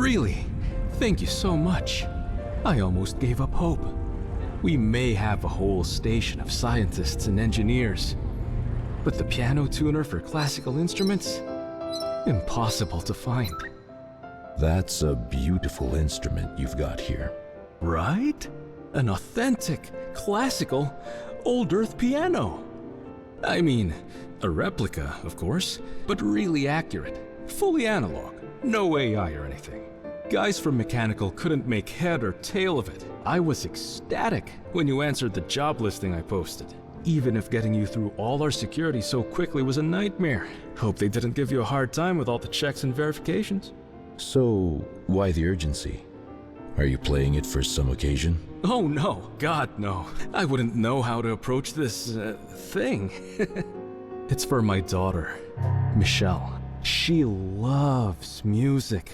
Really, thank you so much. I almost gave up hope. We may have a whole station of scientists and engineers, but the piano tuner for classical instruments? Impossible to find. That's a beautiful instrument you've got here. Right? An authentic, classical, old earth piano. I mean, a replica, of course, but really accurate. Fully analog. No AI or anything. Guys from Mechanical couldn't make head or tail of it. I was ecstatic when you answered the job listing I posted. Even if getting you through all our security so quickly was a nightmare. Hope they didn't give you a hard time with all the checks and verifications. So, why the urgency? Are you playing it for some occasion? Oh no, God no. I wouldn't know how to approach this, thing. It's for my daughter, Michelle. She loves music.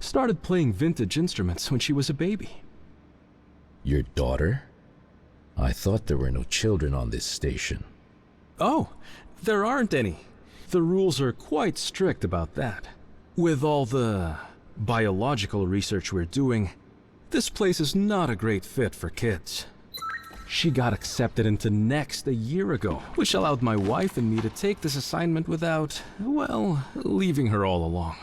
Started playing vintage instruments when she was a baby. Your daughter? I thought there were no children on this station. Oh, there aren't any. The rules are quite strict about that. With all the biological research we're doing, this place is not a great fit for kids. She got accepted into Next a year ago, which allowed my wife and me to take this assignment without, well, leaving her all along.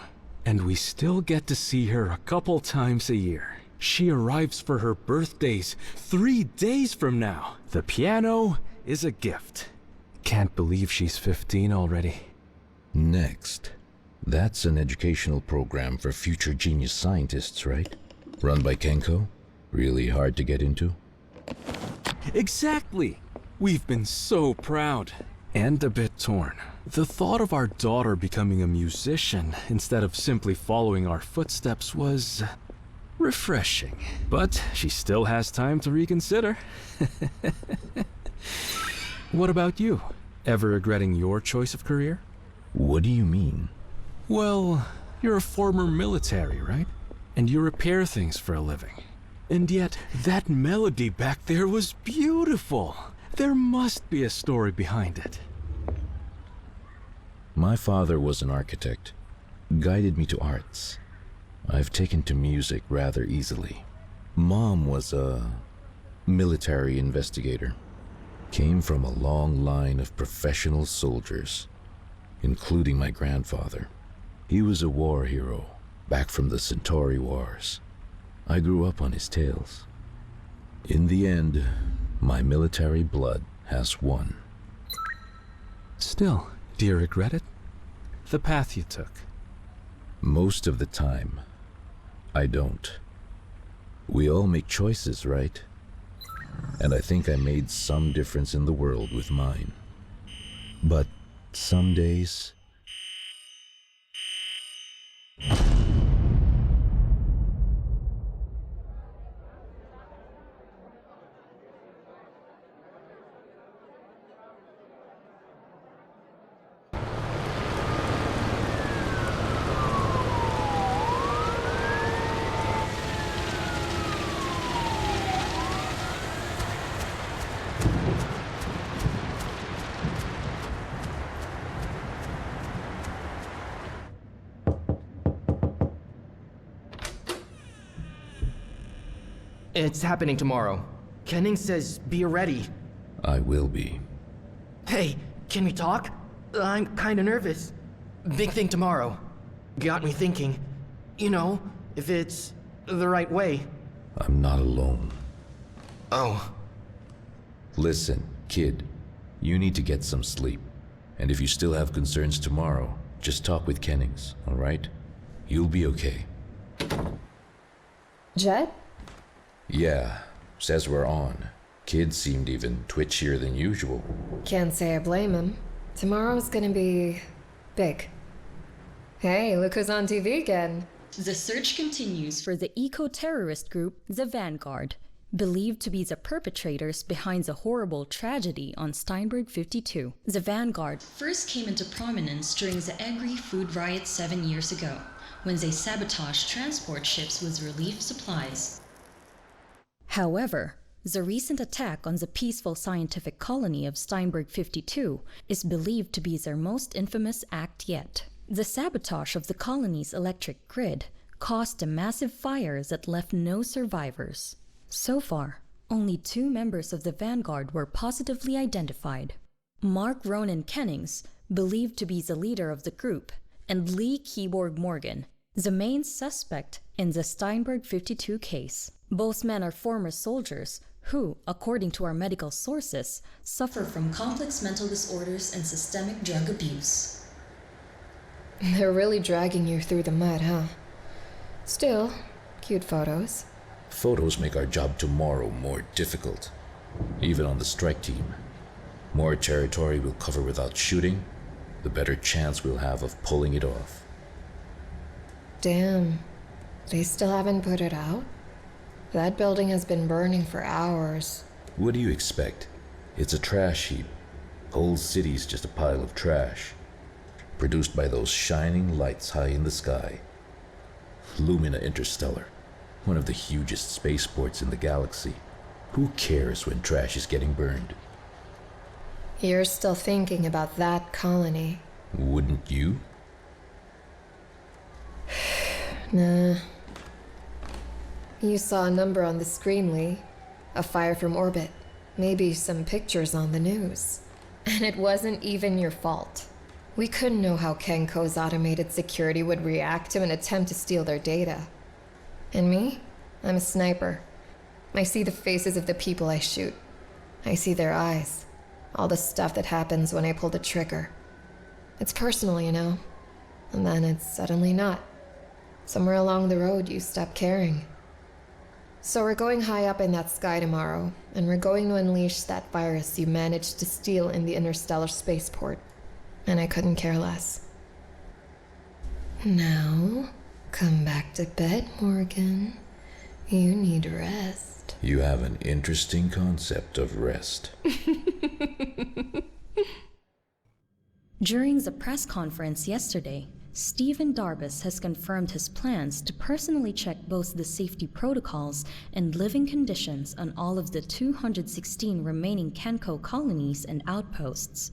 And we still get to see her a couple times a year. She arrives for her birthdays 3 days from now. The piano is a gift. Can't believe she's 15 already. Next. That's an educational program for future genius scientists, right? Run by Kenko? Really hard to get into? Exactly! We've been so proud. And a bit torn. The thought of our daughter becoming a musician instead of simply following our footsteps was refreshing. But she still has time to reconsider. What about you? Ever regretting your choice of career? What do you mean? Well, you're a former military, right? And you repair things for a living. And yet, that melody back there was beautiful. There must be a story behind it. My father was an architect, guided me to arts. I've taken to music rather easily. Mom was a military investigator. Came from a long line of professional soldiers, including my grandfather. He was a war hero, back from the Centauri Wars. I grew up on his tales. In the end, my military blood has won. Still, do you regret it? The path you took? Most of the time, I don't. We all make choices, right? And I think I made some difference in the world with mine. But some days... It's happening tomorrow. Kenning says be ready. I will be. Hey, can we talk? I'm kinda nervous. Big thing tomorrow. Got me thinking. You know, if it's the right way. I'm not alone. Oh. Listen, kid. You need to get some sleep. And if you still have concerns tomorrow, just talk with Kennings, alright? You'll be okay. Jet? Yeah, says we're on. Kid seemed even twitchier than usual. Can't say I blame him. Tomorrow's gonna be... big. Hey, look who's on TV again. The search continues for the eco-terrorist group, the Vanguard, believed to be the perpetrators behind the horrible tragedy on Steinberg 52. The Vanguard first came into prominence during the Agri-Food Riot 7 years ago, when they sabotaged transport ships with relief supplies. However, the recent attack on the peaceful scientific colony of Steinberg 52 is believed to be their most infamous act yet. The sabotage of the colony's electric grid caused a massive fire that left no survivors. So far, only 2 members of the Vanguard were positively identified. Mark Ronan Kennings, believed to be the leader of the group, and Lee KIBORG Morgan, the main suspect in the Steinberg 52 case. Both men are former soldiers who, according to our medical sources, suffer from complex mental disorders and systemic drug abuse. They're really dragging you through the mud, huh? Still, cute photos. Photos make our job tomorrow more difficult. Even on the strike team. More territory we'll cover without shooting, the better chance we'll have of pulling it off. Damn. They still haven't put it out? That building has been burning for hours. What do you expect? It's a trash heap. Whole city's just a pile of trash. Produced by those shining lights high in the sky. Lumina Interstellar, one of the hugest spaceports in the galaxy. Who cares when trash is getting burned? You're still thinking about that colony. Wouldn't you? Nah. You saw a number on the screen, Lee. A fire from orbit. Maybe some pictures on the news. And it wasn't even your fault. We couldn't know how Kenko's automated security would react to an attempt to steal their data. And me? I'm a sniper. I see the faces of the people I shoot. I see their eyes. All the stuff that happens when I pull the trigger. It's personal, you know. And then it's suddenly not. Somewhere along the road, you stop caring. So we're going high up in that sky tomorrow, and we're going to unleash that virus you managed to steal in the interstellar spaceport. And I couldn't care less. Now, come back to bed, Morgan. You need rest. You have an interesting concept of rest. During the press conference yesterday, Stephen Darbus has confirmed his plans to personally check both the safety protocols and living conditions on all of the 216 remaining Kenko colonies and outposts.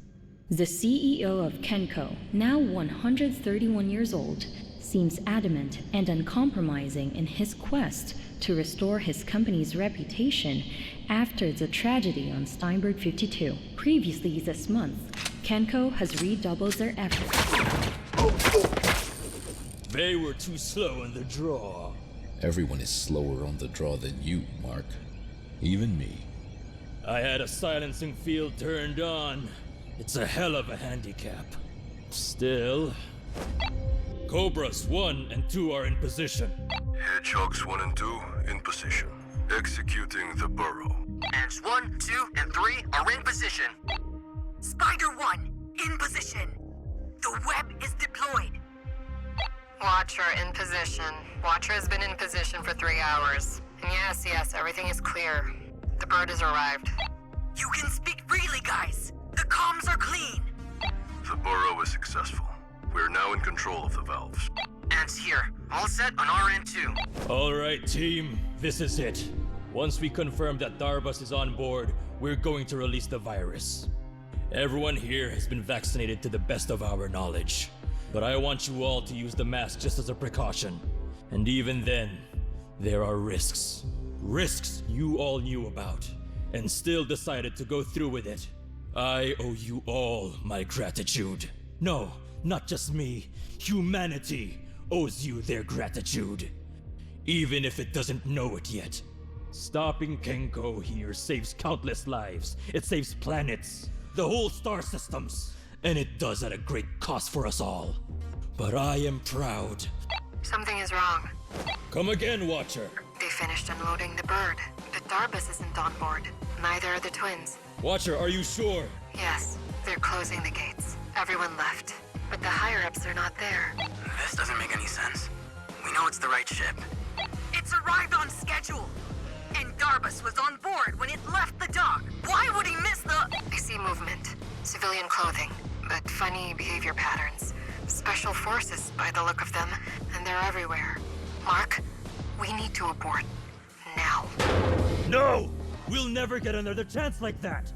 The CEO of Kenko, now 131 years old, seems adamant and uncompromising in his quest to restore his company's reputation after the tragedy on Steinberg 52. Previously this month, Kenko has redoubled their efforts. They were too slow in the draw. Everyone is slower on the draw than you, Mark. Even me. I had a silencing field turned on. It's a hell of a handicap. Still... Cobras 1 and 2 are in position. Hedgehogs 1 and 2 in position. Executing the burrow. Ants 1, 2, and 3 are in position. Spider 1, in position. The web is deployed. Watcher in position. Watcher has been in position for 3 hours. And yes, everything is clear. The bird has arrived. You can speak freely, guys. The comms are clean. The burrow is successful. We're now in control of the valves. Ants here. All set on our end too. Alright team, this is it. Once we confirm that Darbus is on board, we're going to release the virus. Everyone here has been vaccinated to the best of our knowledge. But I want you all to use the mask just as a precaution. And even then, there are risks. Risks you all knew about, and still decided to go through with it. I owe you all my gratitude. No, not just me. Humanity owes you their gratitude. Even if it doesn't know it yet. Stopping Kenko here saves countless lives. It saves planets, the whole star systems. And it does at a great cost for us all. But I am proud. Something is wrong. Come again, Watcher. They finished unloading the bird, but Darbus isn't on board. Neither are the twins. Watcher, are you sure? Yes, they're closing the gates. Everyone left. But the higher-ups are not there. This doesn't make any sense. We know it's the right ship. It's arrived on schedule. And Darbus was on board when it left the dock. Why would he miss the... I see movement. Civilian clothing, but funny behavior patterns. Special forces by the look of them, and they're everywhere. Mark, we need to abort. Now. No! We'll never get another chance like that!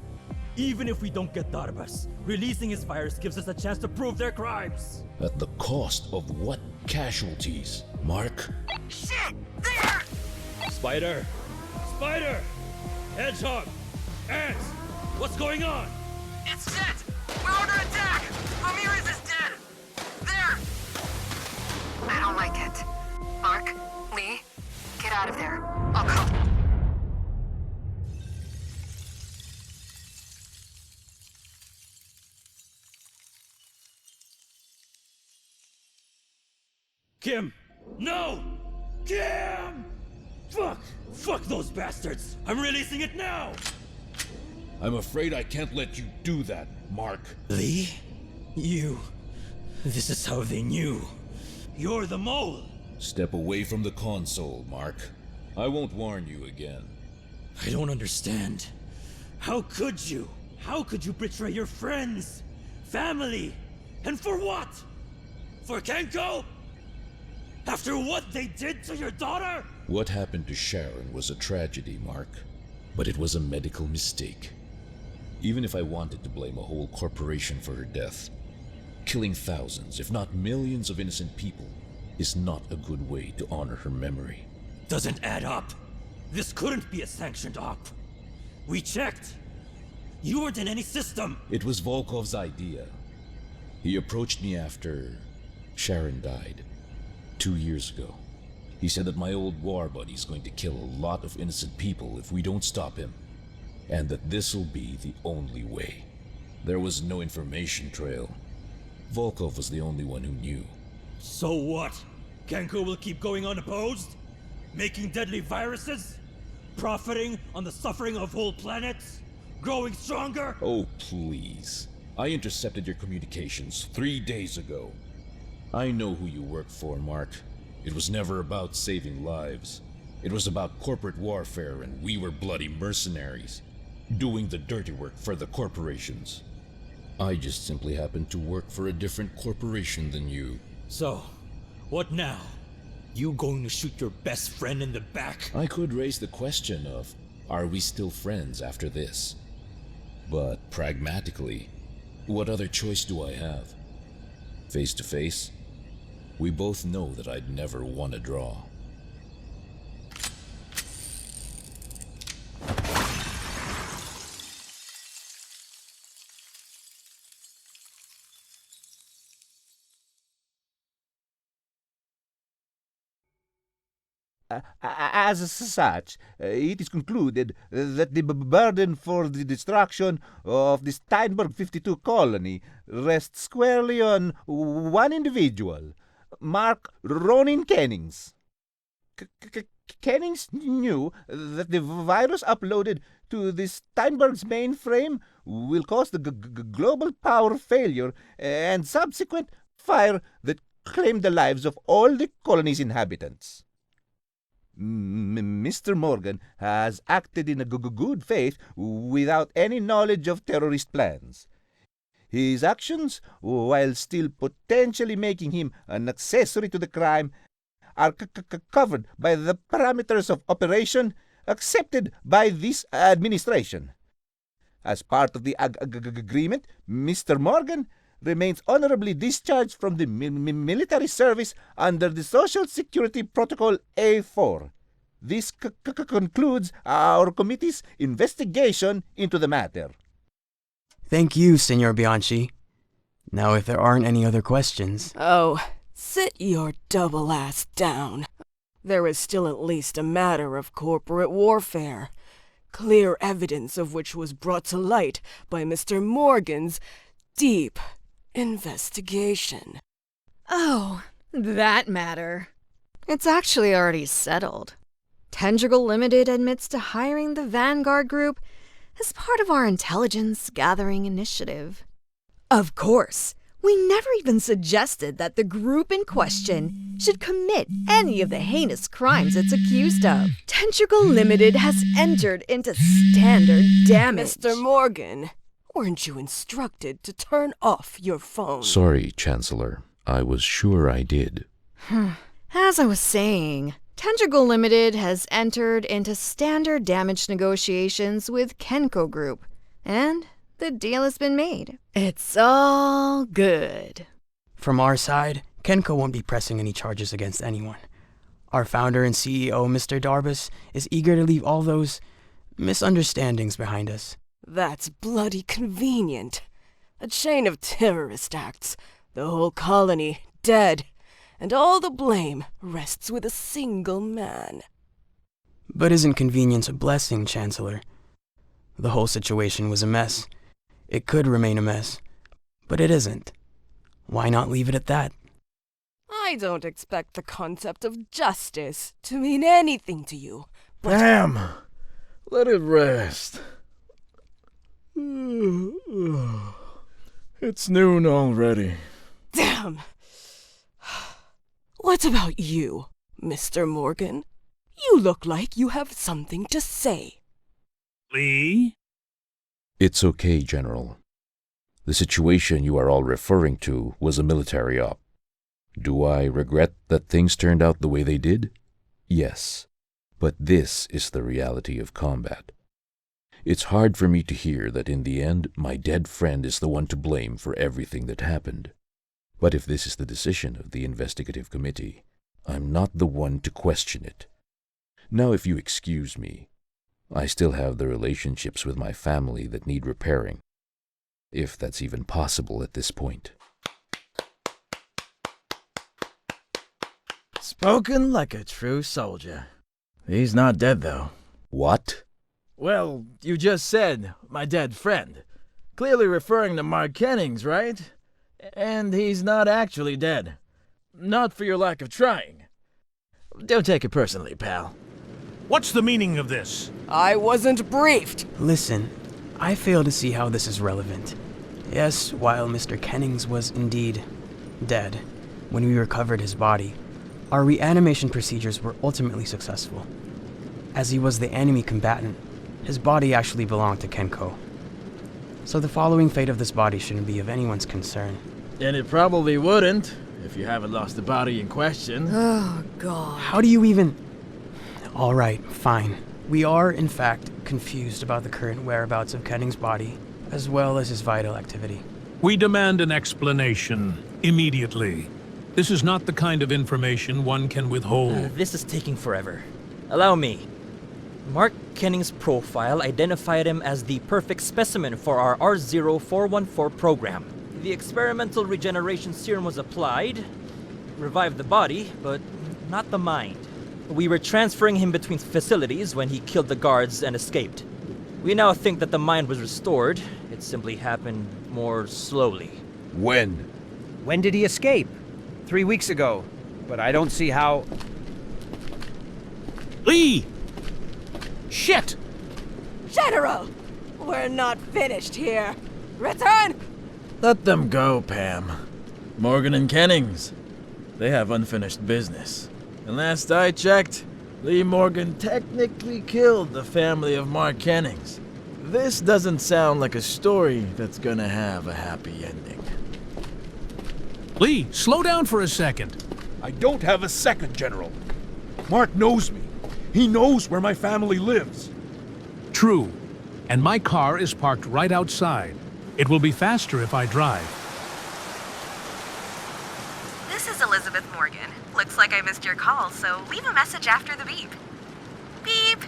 Even if we don't get Darbus, releasing his virus gives us a chance to prove their crimes! At the cost of what casualties? Mark? Shit! There! Spider! Spider! Hedgehog! Ants! What's going on? It's Jet! We're under attack! Ramirez is dead! There! I don't like it. Mark, Lee, get out of there. I'll come. Kim! No! Kim! Fuck! Fuck those bastards! I'm releasing it now! I'm afraid I can't let you do that, Mark. Lee? You... This is how they knew. You're the mole! Step away from the console, Mark. I won't warn you again. I don't understand. How could you? How could you betray your friends? Family? And for what? For Kenko? After what they did to your daughter? What happened to Sharon was a tragedy, Mark. But it was a medical mistake. Even if I wanted to blame a whole corporation for her death, killing thousands, if not millions of innocent people is not a good way to honor her memory. Doesn't add up. This couldn't be a sanctioned op. We checked. You weren't in any system. It was Volkov's idea. He approached me after Sharon died 2 years ago. He said that my old war buddy's going to kill a lot of innocent people if we don't stop him, and that this'll be the only way. There was no information trail. Volkov was the only one who knew. So what? Kenko will keep going unopposed? Making deadly viruses? Profiting on the suffering of whole planets? Growing stronger? Oh, please. I intercepted your communications 3 days ago. I know who you work for, Mark. It was never about saving lives. It was about corporate warfare, and we were bloody mercenaries, doing the dirty work for the corporations. I just simply happened to work for a different corporation than you. So, what now? You going to shoot your best friend in the back? I could raise the question of, are we still friends after this? But pragmatically, what other choice do I have? Face to face? We both know that I'd never won a draw. As such, it is concluded that the burden for the destruction of the Steinberg 52 colony rests squarely on one individual, Mark Ronin Kennings. Kennings knew that the virus uploaded to the Steinberg's mainframe will cause the global power failure and subsequent fire that claimed the lives of all the colony's inhabitants. Mr. Morgan has acted in a good faith without any knowledge of terrorist plans. His actions, while still potentially making him an accessory to the crime, are covered by the parameters of operation accepted by this administration. As part of the agreement, Mr. Morgan remains honorably discharged from the military service under the Social Security Protocol A4. This concludes our committee's investigation into the matter. Thank you, Senor Bianchi. Now, if there aren't any other questions... Oh, sit your double ass down. There is still at least a matter of corporate warfare, clear evidence of which was brought to light by Mr. Morgan's deep investigation. Oh, that matter. It's actually already settled. Tendrigal Limited admits to hiring the Vanguard Group as part of our intelligence gathering initiative. Of course, we never even suggested that the group in question should commit any of the heinous crimes it's accused of. Tendrigal Limited has entered into standard damage. Mr. Morgan, weren't you instructed to turn off your phone? Sorry, Chancellor. I was sure I did. As I was saying, Tendrigal Limited has entered into standard damage negotiations with Kenko Group, and the deal has been made. It's all good. From our side, Kenko won't be pressing any charges against anyone. Our founder and CEO, Mr. Darbus, is eager to leave all those misunderstandings behind us. That's bloody convenient. A chain of terrorist acts, the whole colony dead, and all the blame rests with a single man. But isn't convenience a blessing, Chancellor? The whole situation was a mess. It could remain a mess, but it isn't. Why not leave it at that? I don't expect the concept of justice to mean anything to you, but... Damn! Let it rest. It's noon already. Damn! What about you, Mr. Morgan? You look like you have something to say. Lee? It's okay, General. The situation you are all referring to was a military op. Do I regret that things turned out the way they did? Yes. But this is the reality of combat. It's hard for me to hear that in the end, my dead friend is the one to blame for everything that happened. But if this is the decision of the investigative committee, I'm not the one to question it. Now, if you excuse me, I still have the relationships with my family that need repairing, if that's even possible at this point. Spoken like a true soldier. He's not dead, though. What? Well, you just said, my dead friend. Clearly referring to Mark Kennings, right? And he's not actually dead. Not for your lack of trying. Don't take it personally, pal. What's the meaning of this? I wasn't briefed. Listen, I fail to see how this is relevant. Yes, while Mr. Kennings was indeed dead, when we recovered his body, our reanimation procedures were ultimately successful. As he was the enemy combatant, his body actually belonged to Kenko. So the following fate of this body shouldn't be of anyone's concern. And it probably wouldn't, if you haven't lost the body in question. Oh, God. How do you even... All right, fine. We are, in fact, confused about the current whereabouts of Kenning's body, as well as his vital activity. We demand an explanation, immediately. This is not the kind of information one can withhold. This is taking forever. Allow me. Mark Kenning's profile identified him as the perfect specimen for our R0414 program. The experimental regeneration serum was applied, revived the body, but not the mind. We were transferring him between facilities when he killed the guards and escaped. We now think that the mind was restored. It simply happened more slowly. When? When did he escape? 3 weeks ago. But I don't see how... Lee! Shit! General! We're not finished here. Return! Let them go, Pam. Morgan and Kennings. They have unfinished business. And last I checked, Lee Morgan technically killed the family of Mark Kennings. This doesn't sound like a story that's gonna have a happy ending. Lee, slow down for a second. I don't have a second, General. Mark knows me. He knows where my family lives. True. And my car is parked right outside. It will be faster if I drive. This is Elizabeth Morgan. Looks like I missed your call, so leave a message after the beep. Beep!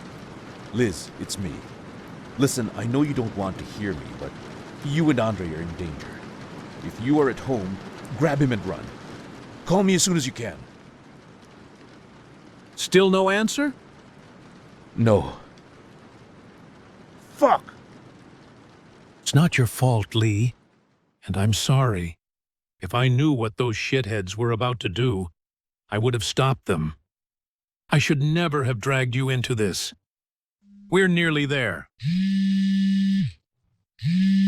Liz, it's me. Listen, I know you don't want to hear me, but you and Andre are in danger. If you are at home, grab him and run. Call me as soon as you can. Still no answer? No. Fuck! It's not your fault, Lee. And I'm sorry. If I knew what those shitheads were about to do, I would have stopped them. I should never have dragged you into this. We're nearly there.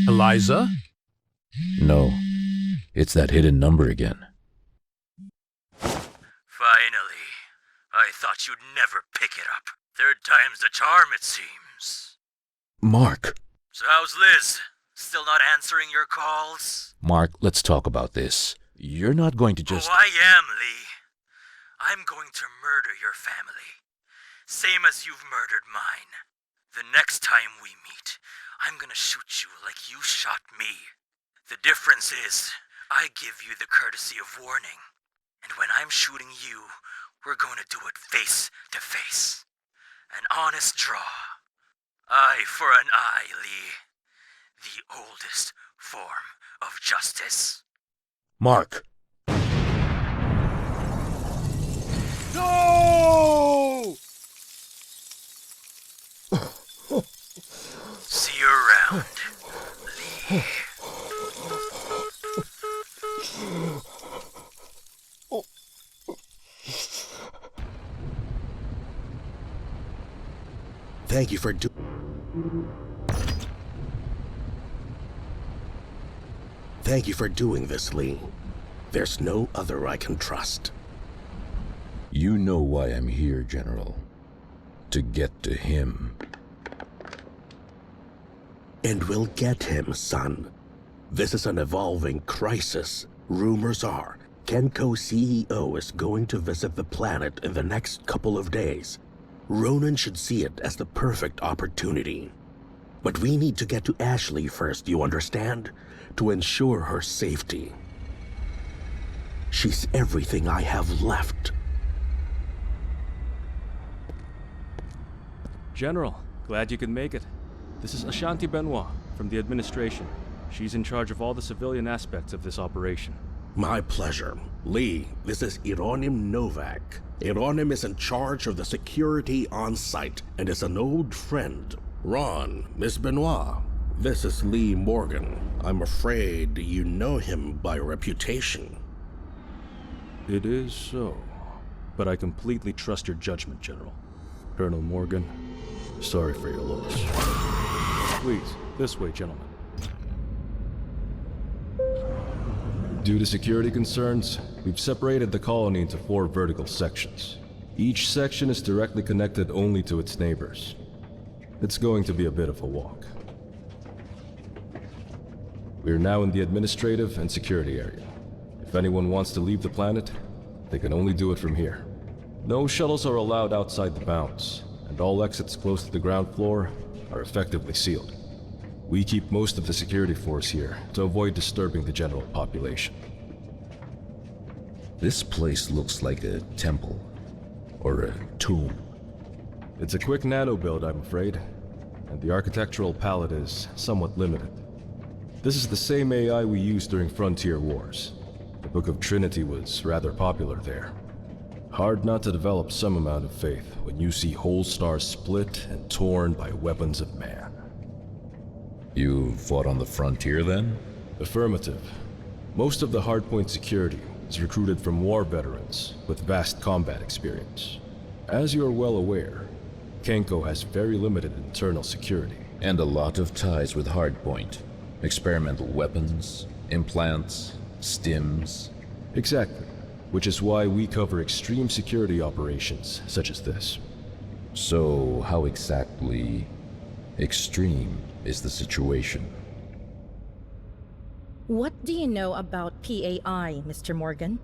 Eliza? No. It's that hidden number again. Finally. I thought you'd never pick it up. Third time's the charm, it seems. Mark. So how's Liz? Still not answering your calls? Mark, let's talk about this. You're not going to just... Oh, I am, Lee. I'm going to murder your family. Same as you've murdered mine. The next time we meet, I'm gonna shoot you like you shot me. The difference is, I give you the courtesy of warning. And when I'm shooting you, we're going to do it face to face. An honest draw. Eye for an eye, Lee. The oldest form of justice. Mark. No! See you around, Lee. Thank you for Thank you for doing this, Lee. There's no other I can trust. You know why I'm here, General. To get to him. And we'll get him, son. This is an evolving crisis. Rumors are Kenko CEO is going to visit the planet in the next couple of days. Ronan should see it as the perfect opportunity. But we need to get to Ashley first, you understand? To ensure her safety. She's everything I have left. General, glad you could make it. This is Ashanti Benoit from the administration. She's in charge of all the civilian aspects of this operation. My pleasure. Lee, this is Ironim Novak. Ironim is in charge of the security on site and is an old friend. Ron, Miss Benoit, this is Lee Morgan. I'm afraid you know him by reputation. It is so, but I completely trust your judgment, General. Colonel Morgan, sorry for your loss. Please, this way, gentlemen. Due to security concerns, we've separated the colony into 4 vertical sections. Each section is directly connected only to its neighbors. It's going to be a bit of a walk. We're now in the administrative and security area. If anyone wants to leave the planet, they can only do it from here. No shuttles are allowed outside the bounds, and all exits close to the ground floor are effectively sealed. We keep most of the security force here to avoid disturbing the general population. This place looks like a temple. Or a tomb. It's a quick nano build, I'm afraid, and the architectural palette is somewhat limited. This is the same AI we used during Frontier Wars. The Book of Trinity was rather popular there. Hard not to develop some amount of faith when you see whole stars split and torn by weapons of man. You fought on the frontier then? Affirmative. Most of the hardpoint security is recruited from war veterans with vast combat experience. As you are well aware, Kenko has very limited internal security. And a lot of ties with hardpoint. Experimental weapons, implants, stims. Exactly. Which is why we cover extreme security operations such as this. So, how exactly extreme is the situation? What do you know about PAI, Mr. Morgan?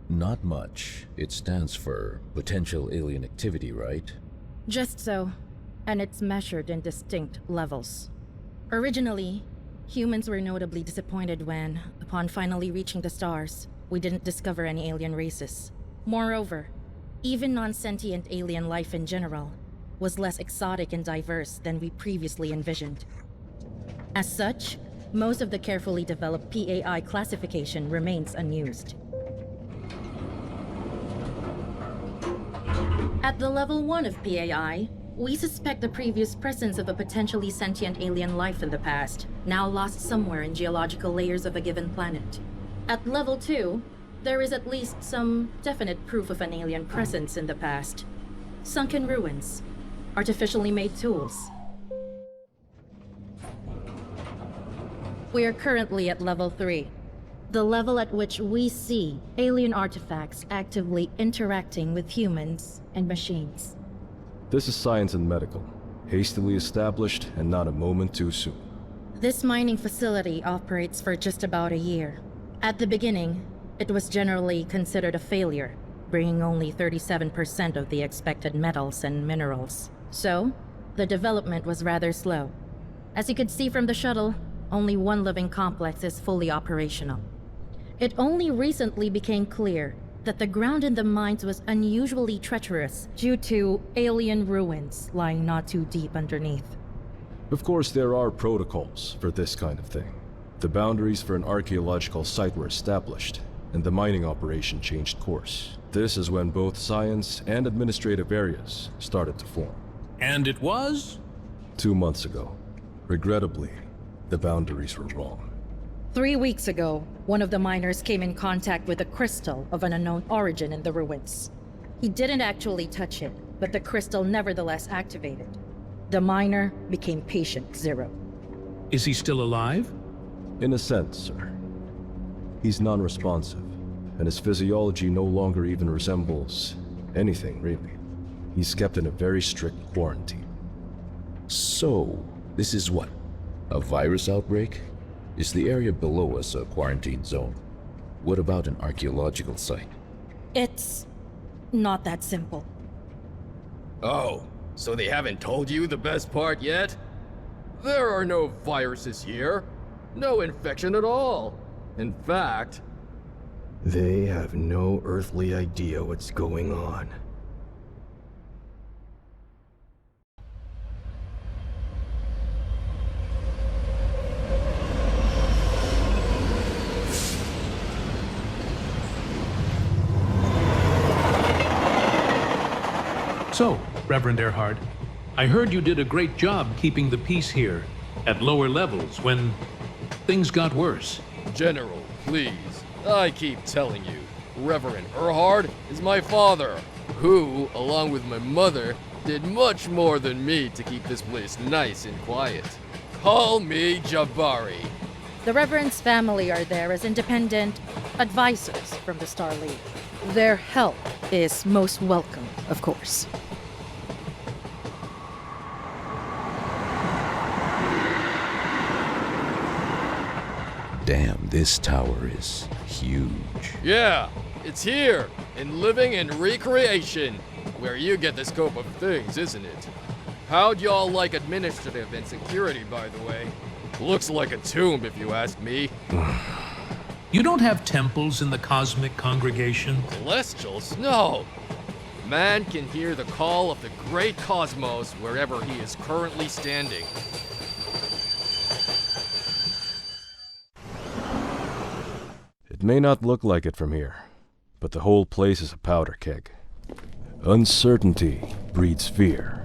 Not much. It stands for Potential Alien Activity, right? Just so, and it's measured in distinct levels. Originally, humans were notably disappointed when, upon finally reaching the stars, we didn't discover any alien races. Moreover, even non-sentient alien life in general was less exotic and diverse than we previously envisioned. As such, most of the carefully developed PAI classification remains unused. At the level 1 of PAI, we suspect the previous presence of a potentially sentient alien life in the past, now lost somewhere in geological layers of a given planet. At level 2, there is at least some definite proof of an alien presence in the past. Sunken ruins, artificially made tools. We are currently at level 3, the level at which we see alien artifacts actively interacting with humans and machines. This is science and medical, hastily established and not a moment too soon. This mining facility operates for just about a year. At the beginning, it was generally considered a failure, bringing only 37% of the expected metals and minerals. So, the development was rather slow. As you could see from the shuttle, only one living complex is fully operational. It only recently became clear that the ground in the mines was unusually treacherous due to alien ruins lying not too deep underneath. Of course, there are protocols for this kind of thing. The boundaries for an archaeological site were established, and the mining operation changed course. This is when both science and administrative areas started to form. And it was? 2 months ago. Regrettably, the boundaries were wrong. 3 weeks ago, one of the miners came in contact with a crystal of an unknown origin in the ruins. He didn't actually touch it, but the crystal nevertheless activated. The miner became patient zero. Is he still alive? In a sense, sir. He's non-responsive, and his physiology no longer even resembles anything, really. He's kept in a very strict quarantine. So, this is what? A virus outbreak? Is the area below us a quarantine zone? What about an archaeological site? It's not that simple. Oh, so they haven't told you the best part yet? There are no viruses here. No infection at all. In fact... They have no earthly idea what's going on. So, Reverend Earhart, I heard you did a great job keeping the peace here at lower levels when things got worse. General, please. I keep telling you, Reverend Earhart is my father, who, along with my mother, did much more than me to keep this place nice and quiet. Call me Jabari. The Reverend's family are there as independent advisors from the Star League. Their help is most welcome, of course. Damn, this tower is huge. Yeah, it's here, in living and recreation, where you get the scope of things, isn't it? How'd y'all like administrative and security, by the way? Looks like a tomb, if you ask me. You don't have temples in the cosmic congregation? Celestials? No! Man can hear the call of the great cosmos wherever he is currently standing. It may not look like it from here, but the whole place is a powder keg. Uncertainty breeds fear.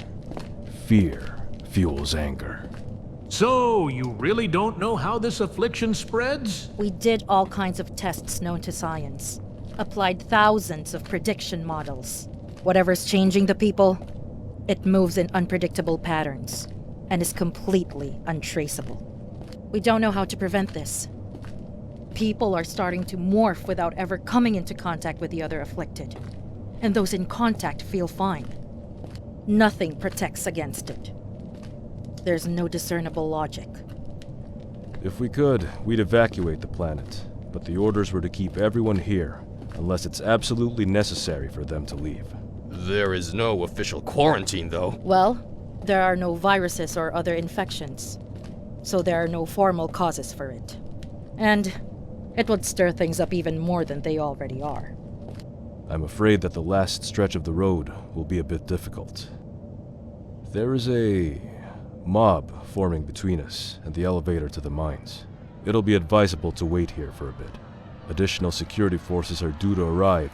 Fear fuels anger. So, you really don't know how this affliction spreads? We did all kinds of tests known to science. Applied thousands of prediction models. Whatever's changing the people, it moves in unpredictable patterns and is completely untraceable. We don't know how to prevent this. People are starting to morph without ever coming into contact with the other afflicted. And those in contact feel fine. Nothing protects against it. There's no discernible logic. If we could, we'd evacuate the planet, but the orders were to keep everyone here, unless it's absolutely necessary for them to leave. There is no official quarantine, though. Well, there are no viruses or other infections, so there are no formal causes for it. And it would stir things up even more than they already are. I'm afraid that the last stretch of the road will be a bit difficult. There is a mob forming between us and the elevator to the mines. It'll be advisable to wait here for a bit. Additional security forces are due to arrive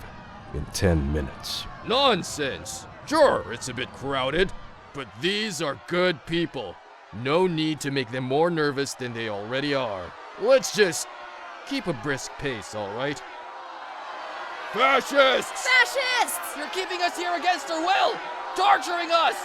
in 10 minutes. Nonsense! Sure, it's a bit crowded, but these are good people. No need to make them more nervous than they already are. Let's just keep a brisk pace, all right? Fascists! Fascists! You're keeping us here against our will! Torturing us!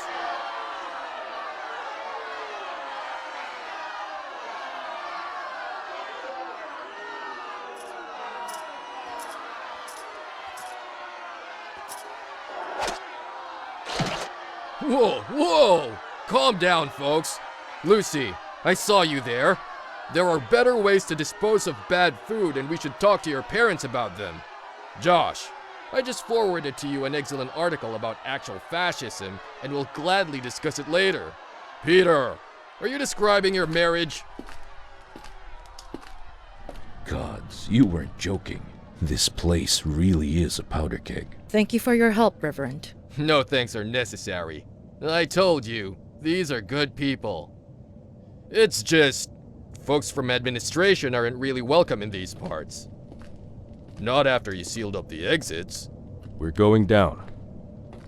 Whoa, whoa! Calm down, folks. Lucy, I saw you there. There are better ways to dispose of bad food, and we should talk to your parents about them. Josh, I just forwarded to you an excellent article about actual fascism, and we'll gladly discuss it later. Peter, are you describing your marriage? Gods, you weren't joking. This place really is a powder keg. Thank you for your help, Reverend. No thanks are necessary. I told you, these are good people. It's just, folks from administration aren't really welcome in these parts. Not after you sealed up the exits. We're going down.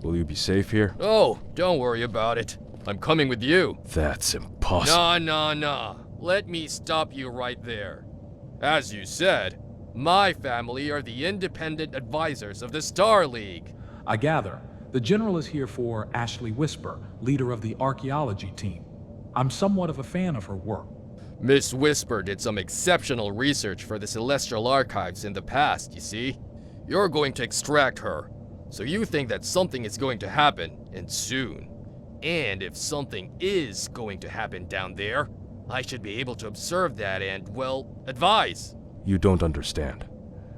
Will you be safe here? Oh, don't worry about it. I'm coming with you. That's impossible. Nah. Let me stop you right there. As you said, my family are the independent advisors of the Star League. I gather. The General is here for Ashley Whisper, leader of the archaeology team. I'm somewhat of a fan of her work. Miss Whisper did some exceptional research for the Celestial Archives in the past, you see? You're going to extract her, so you think that something is going to happen, and soon. And if something is going to happen down there, I should be able to observe that and, well, advise. You don't understand.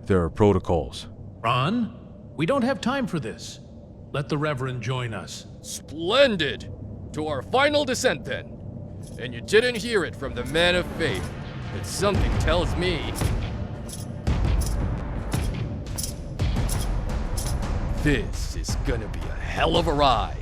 There are protocols. Ron, we don't have time for this. Let the Reverend join us. Splendid! To our final descent then. And you didn't hear it from the man of faith, but something tells me this is gonna be a hell of a ride.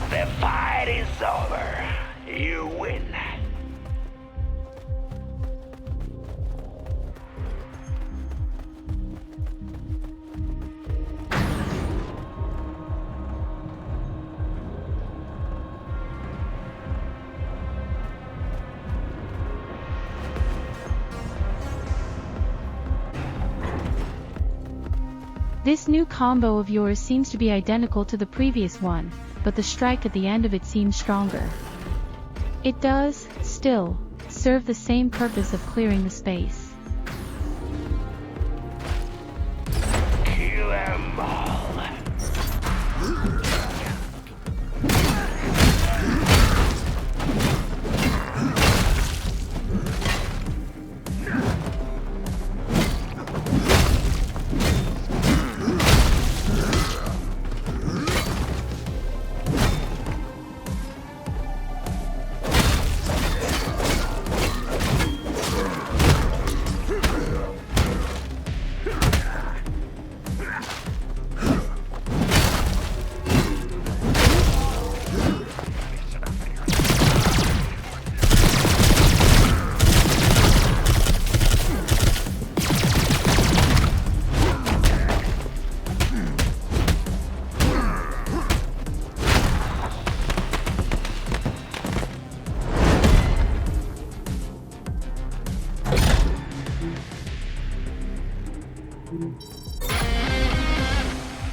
The fight is over. You win. This new combo of yours seems to be identical to the previous one, but the strike at the end of it seems stronger. It does, still, serve the same purpose of clearing the space. Kill them all.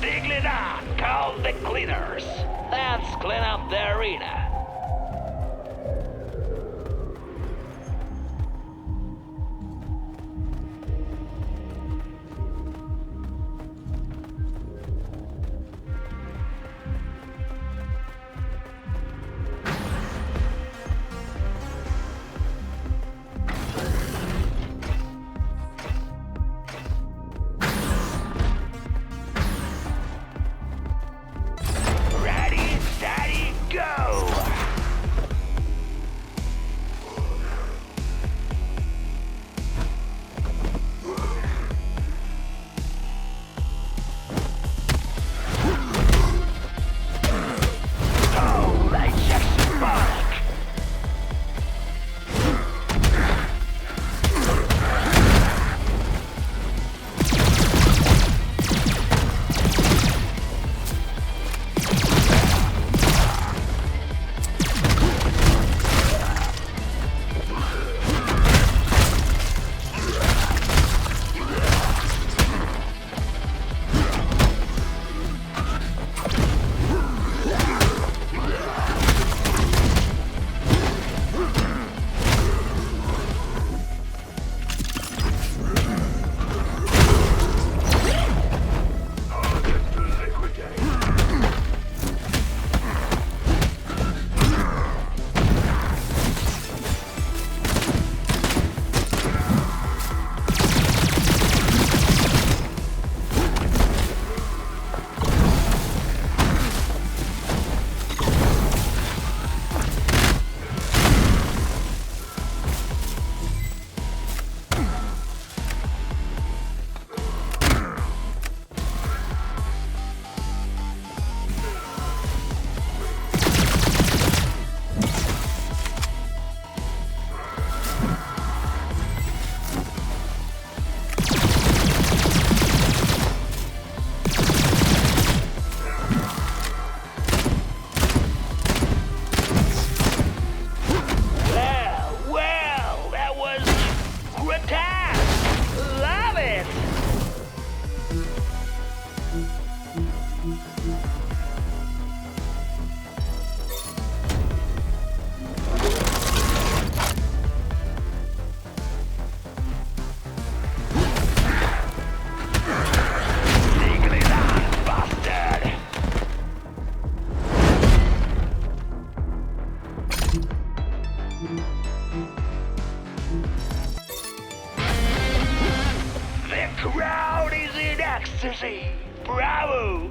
Diglina, call the cleaners. Let's clean up the arena. crowd is in ecstasy. Bravo!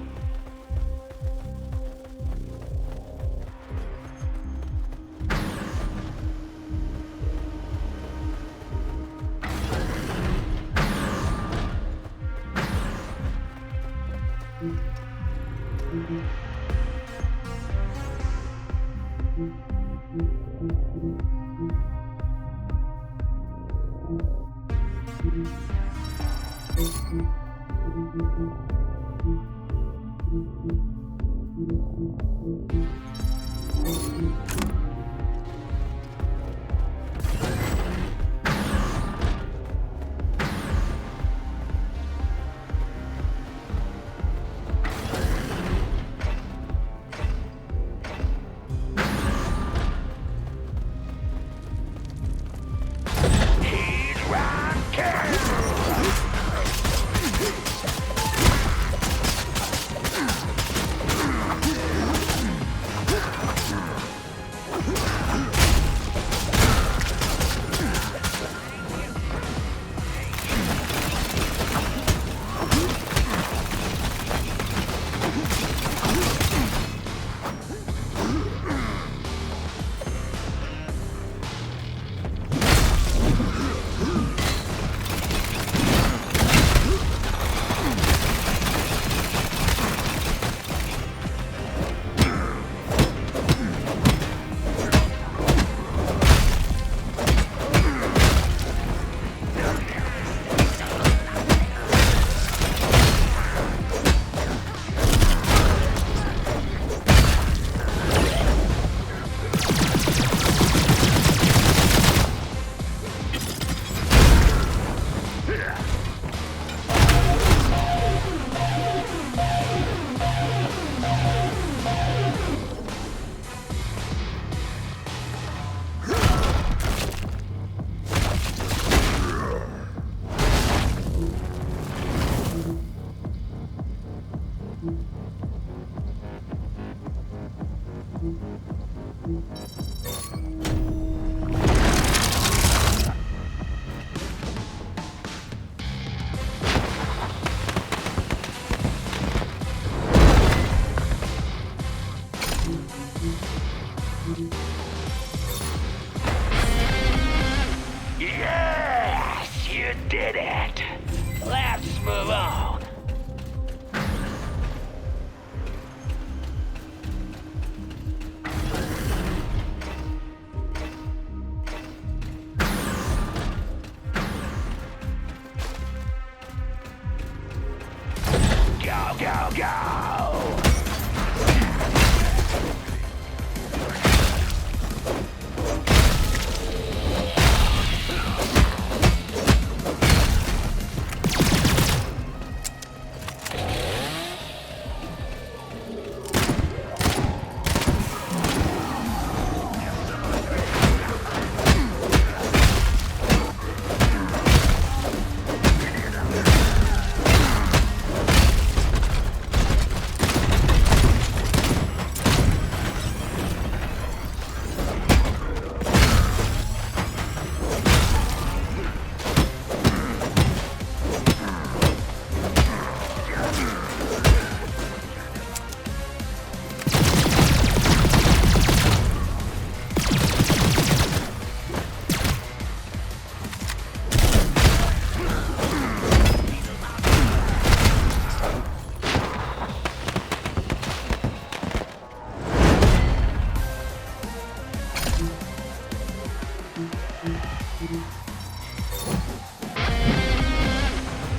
Yes, you did it. Let's move on. Go, go, go!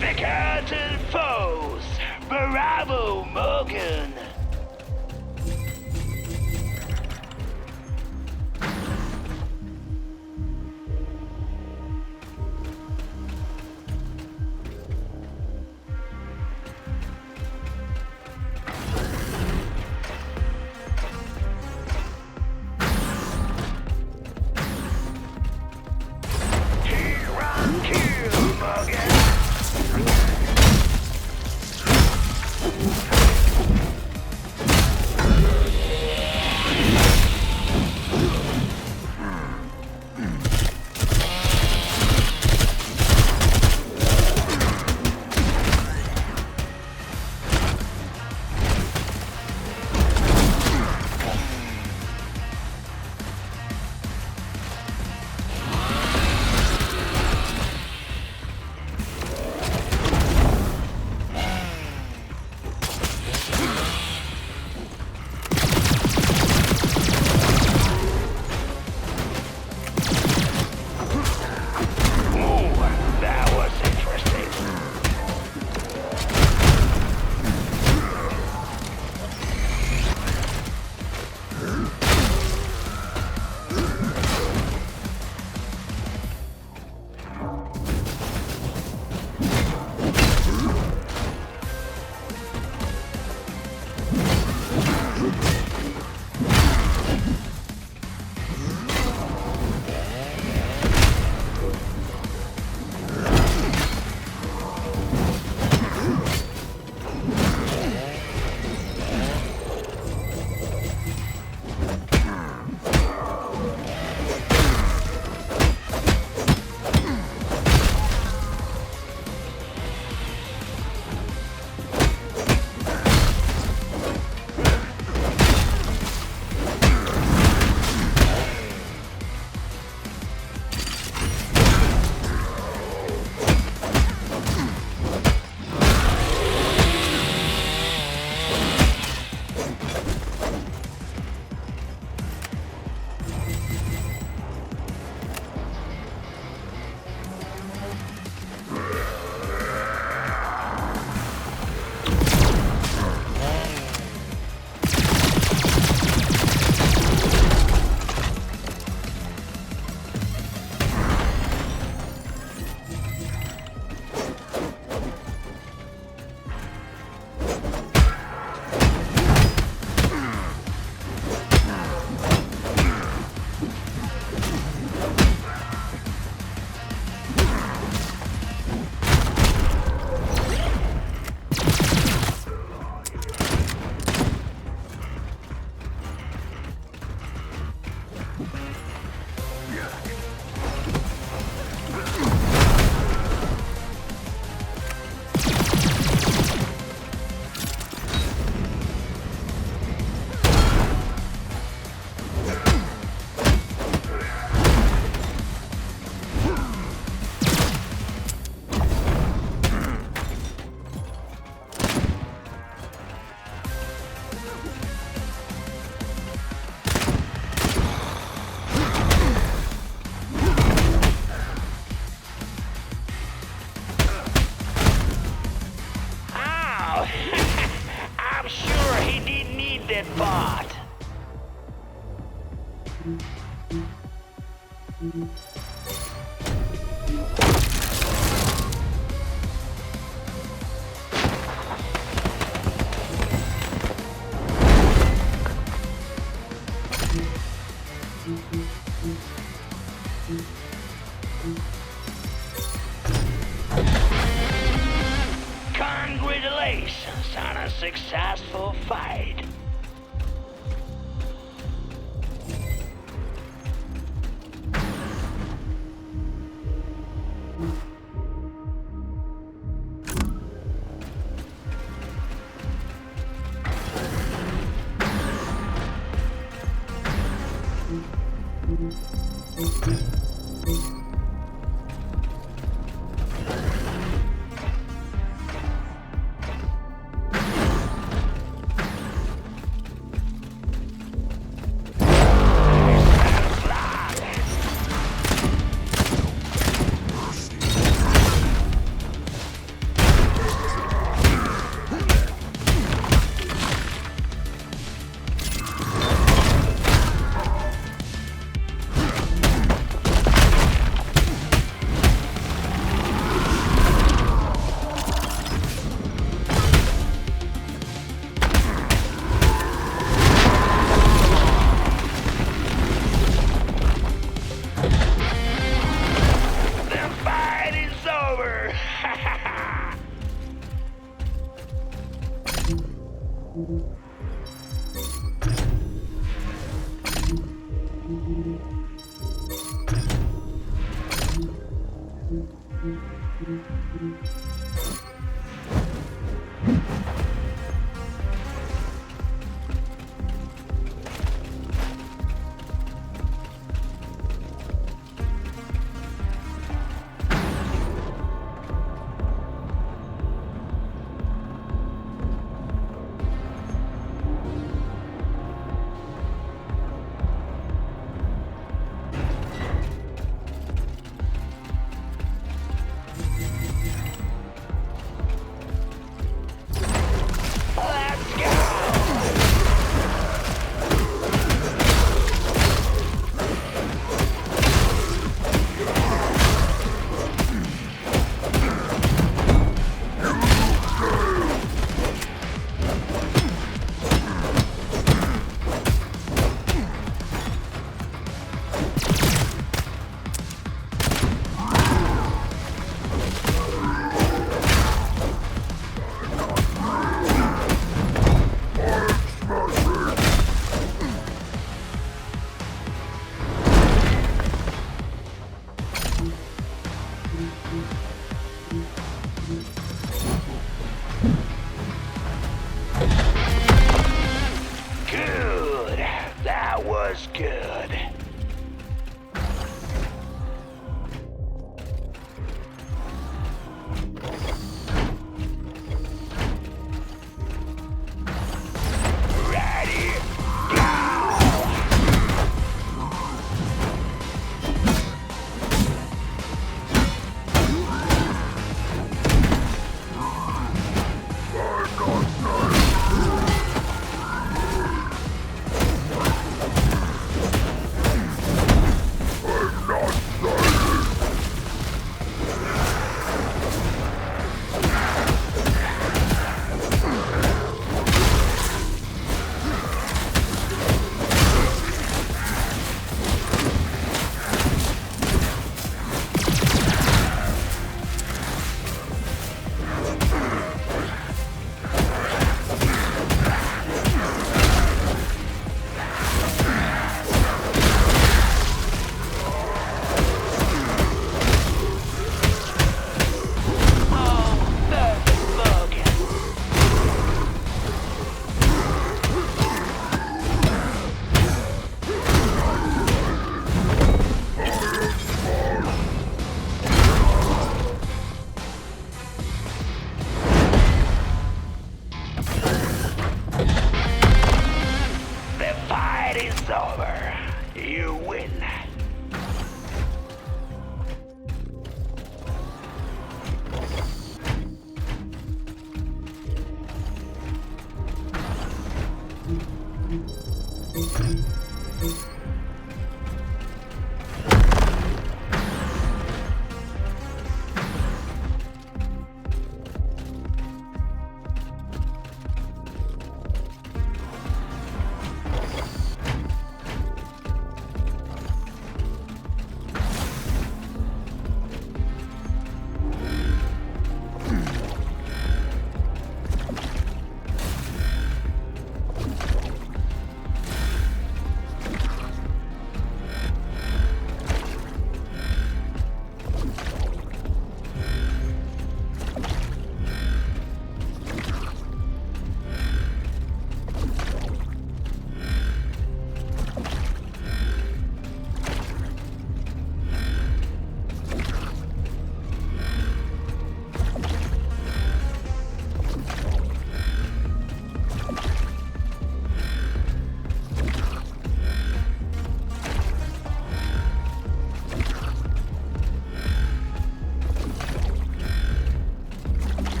Forgotten foes! Bravo, Morgan! Congratulations on a successful fight.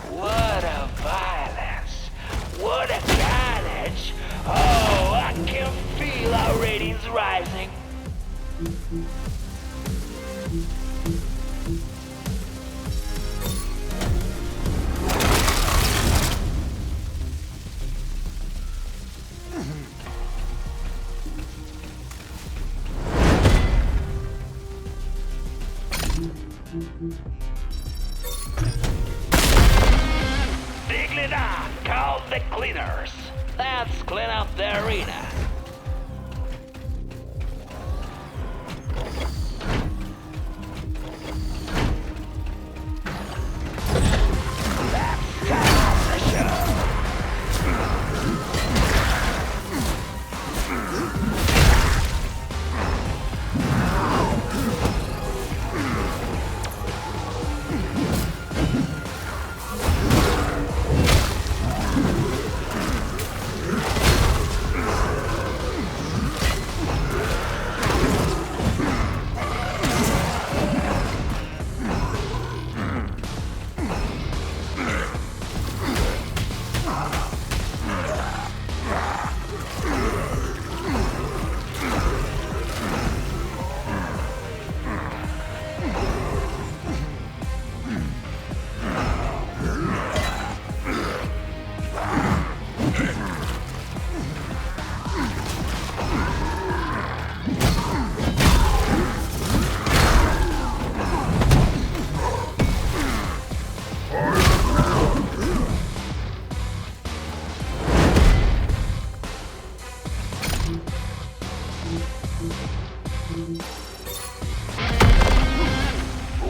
What a violence! What a carnage! Oh, I can feel our ratings rising. Bigly Don, call the cleaners. Let's clean up the arena.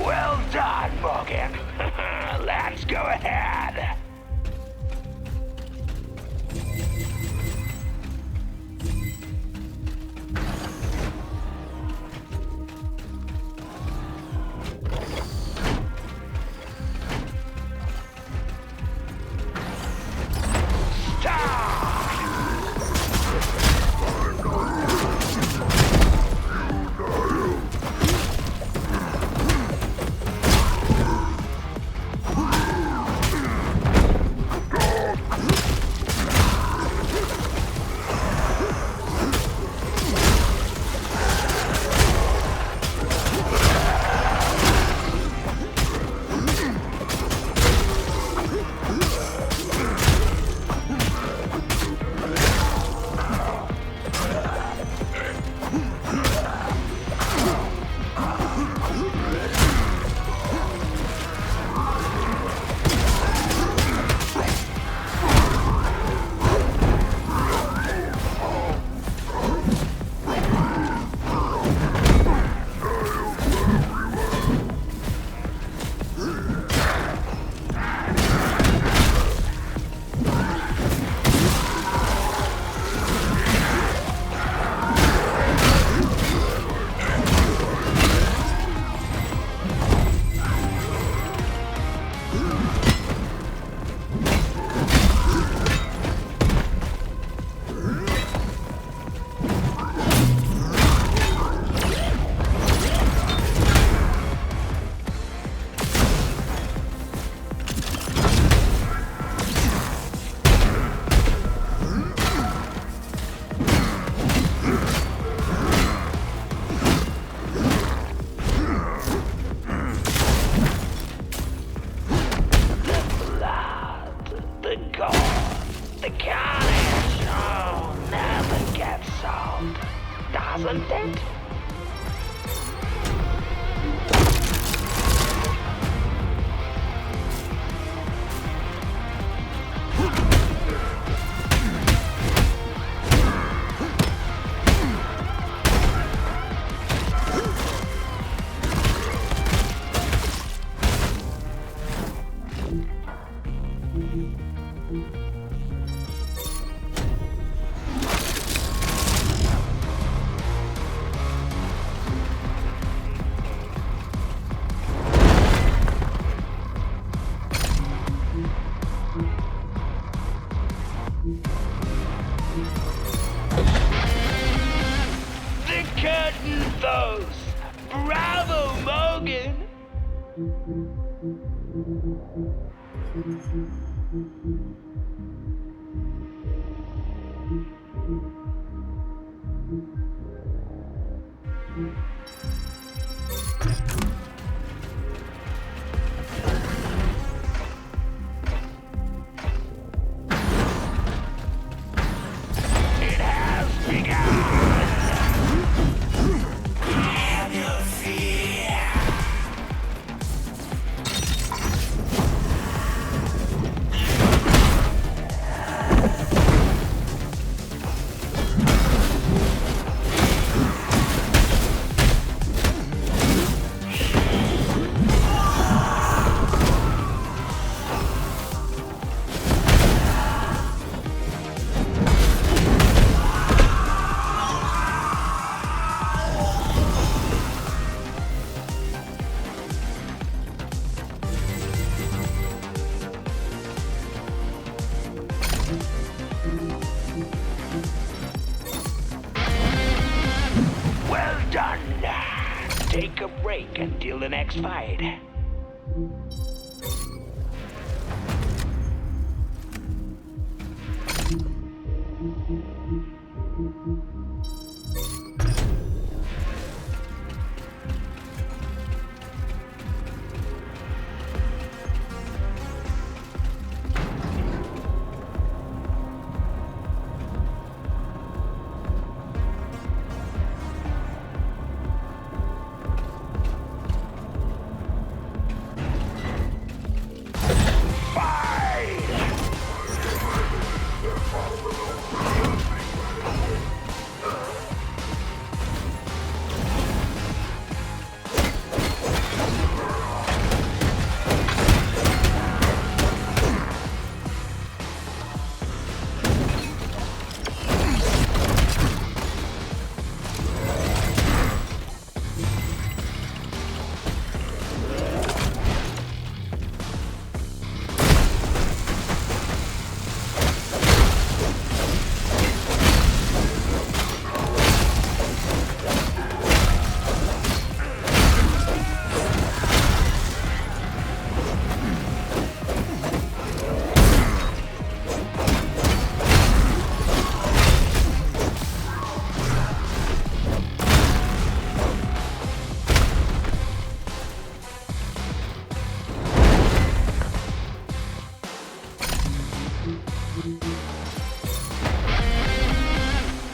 Well done, Morgan. Let's go ahead. Well done. Take a break until the next fight.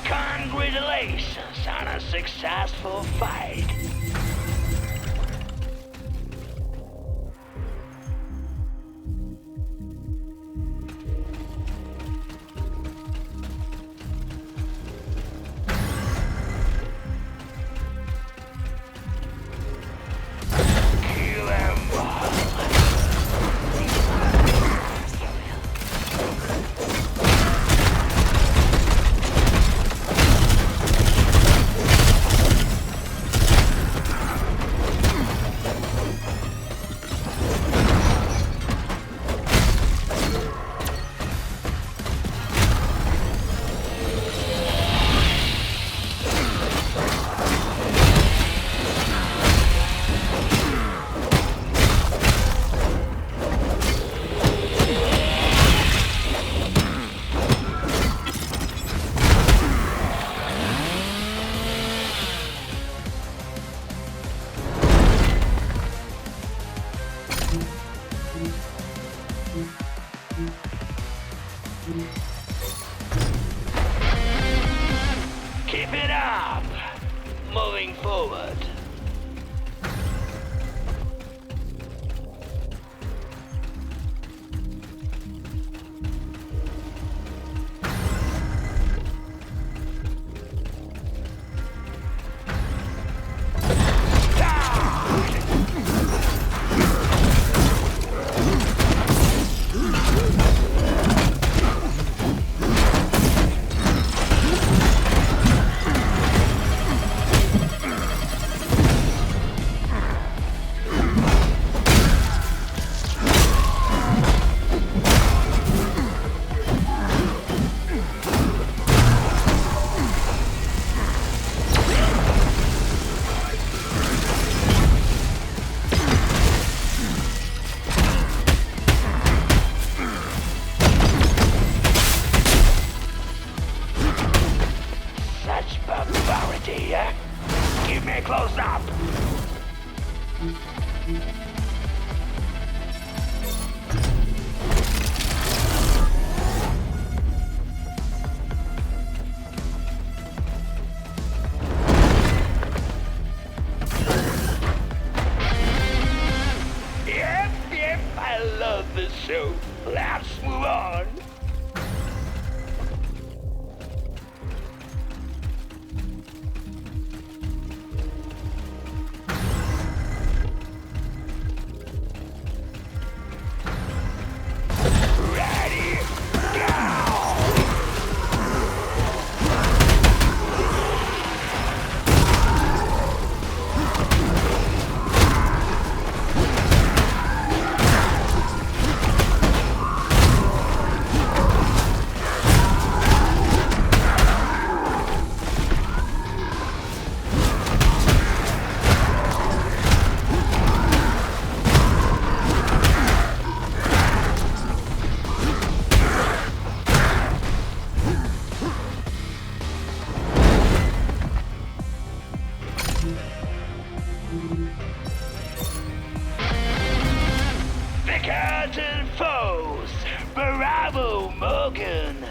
Congratulations on a successful fight. Yep, I love this show. Let's move on. Curtain foes, bravo Morgan.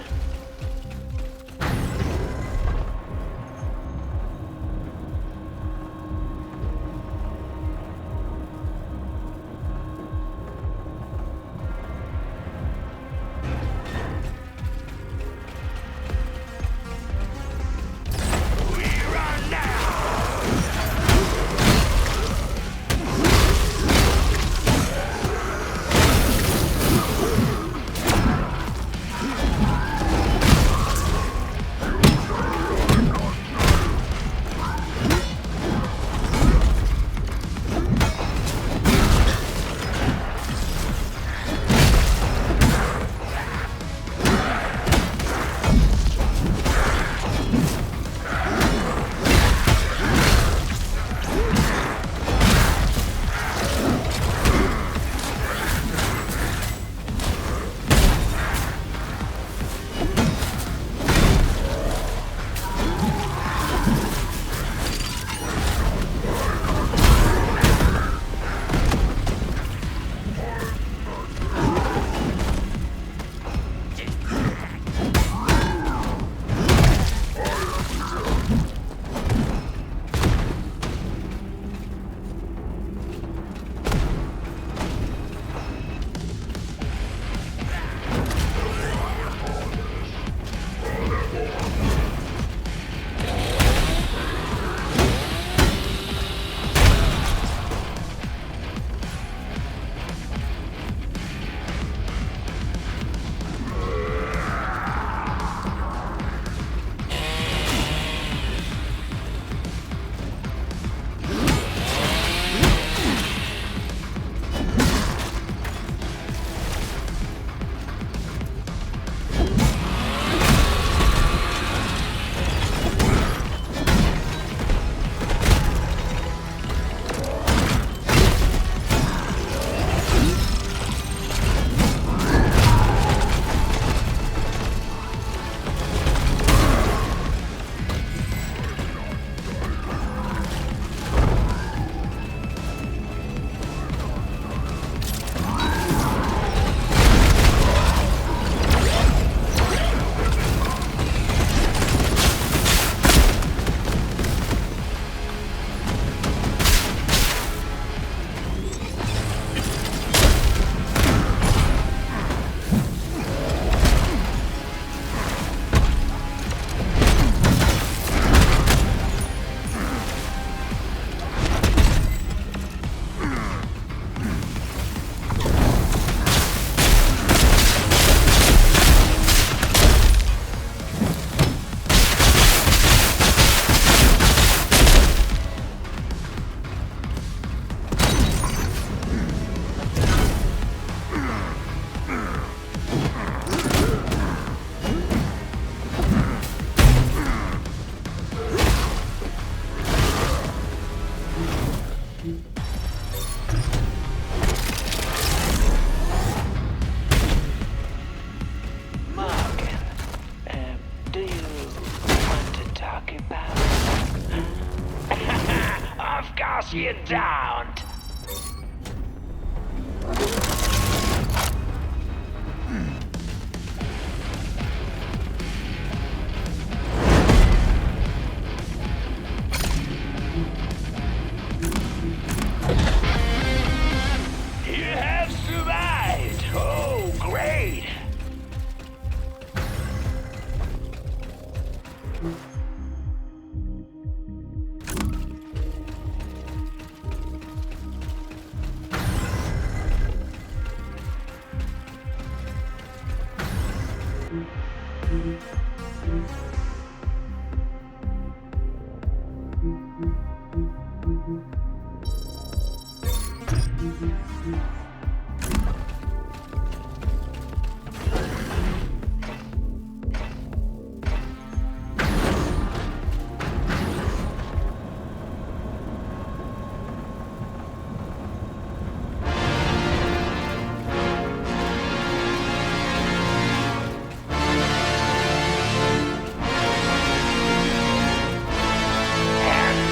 And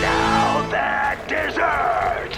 now the dessert!